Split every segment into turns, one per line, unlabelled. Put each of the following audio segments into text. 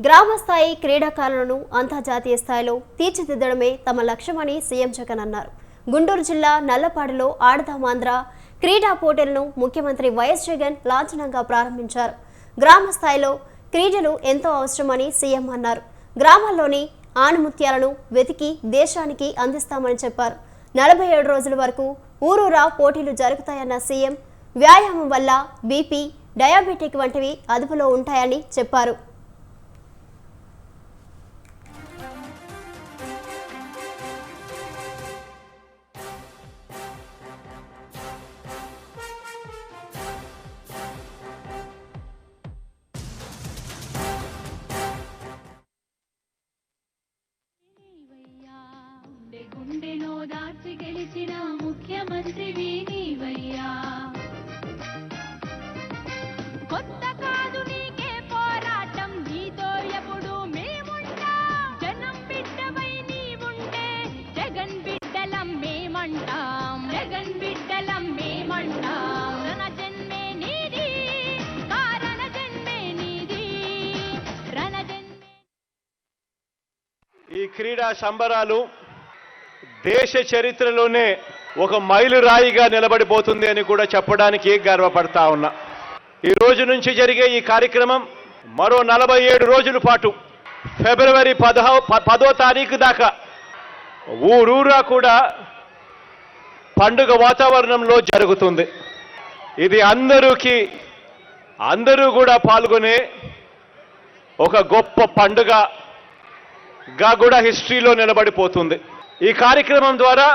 గ్రామ స్థాయి క్రీడాకారులను అంతర్జాతీయ స్థాయిలో తీర్చిదిద్దడమే తమ లక్ష్యమని సీఎం జగన్ అన్నారు. గుంటూరు జిల్లా నల్లపాడులో ఆడదామాంధ్ర క్రీడా పోటీలను ముఖ్యమంత్రి వైఎస్ జగన్ లాంఛనంగా ప్రారంభించారు. గ్రామ స్థాయిలో క్రీడలు ఎంతో అవసరమని సీఎం అన్నారు. గ్రామాల్లోని ఆణిముత్యాలను వెతికి దేశానికి అందిస్తామని చెప్పారు. 47 రోజుల వరకు ఊరూరా పోటీలు జరుగుతాయన్న సీఎం వ్యాయామం వల్ల బీపీ, డయాబెటిక్ వంటివి అదుపులో ఉంటాయని చెప్పారు.
గుండెలో దాచి గెలిచిన ముఖ్యమంత్రి నీవయ్యా. కొత్త కాదు నీకే పోరాటం, నీతో ఎప్పుడు మేముంటాం. జనం బిడ్డవై నీవుంటే జగన్ బిడ్డలం మేమంటాం, జగన్ బిడ్డలం మేమంటాం. రణ జన్మే నీది, కారణ జన్మే నీది, రణ జన్మే.
ఈ క్రీడా సంబరాలు దేశ చరిత్రలోనే ఒక మైలురాయిగా నిలబడిపోతుంది అని కూడా చెప్పడానికి గర్వపడతా ఉన్నా. ఈ రోజు నుంచి జరిగే ఈ కార్యక్రమం మరో 47 రోజుల పాటు ఫిబ్రవరి 10వ తారీఖు దాకా ఊరూరా కూడా పండుగ వాతావరణంలో జరుగుతుంది. ఇది అందరూ కూడా పాల్గొనే ఒక గొప్ప పండుగగా కూడా హిస్టరీలో నిలబడిపోతుంది. ఈ కార్యక్రమం ద్వారా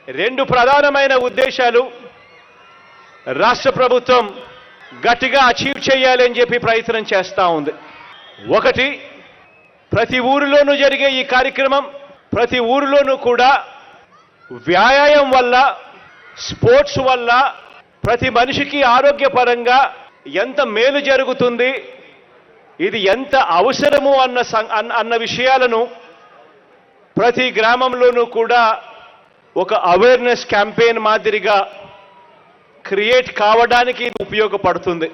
2 ప్రధానమైన ఉద్దేశాలు రాష్ట్ర ప్రభుత్వం గట్టిగా అచీవ్ చేయాలని చెప్పి ప్రయత్నం చేస్తూ ఉంది. ఒకటి, ప్రతి ఊరిలోనూ జరిగే ఈ కార్యక్రమం ప్రతి ఊరిలోనూ కూడా వ్యాయామం వల్ల, స్పోర్ట్స్ వల్ల ప్రతి మనిషికి ఆరోగ్యపరంగా ఎంత మేలు జరుగుతుంది, ఇది ఎంత అవసరము అన్న విషయాలను ప్రతి గ్రామంలోనూ కూడా ఒక అవేర్నెస్ క్యాంపెయిన్ మాదిరిగా క్రియేట్ కావడానికి ఉపయోగపడుతుంది.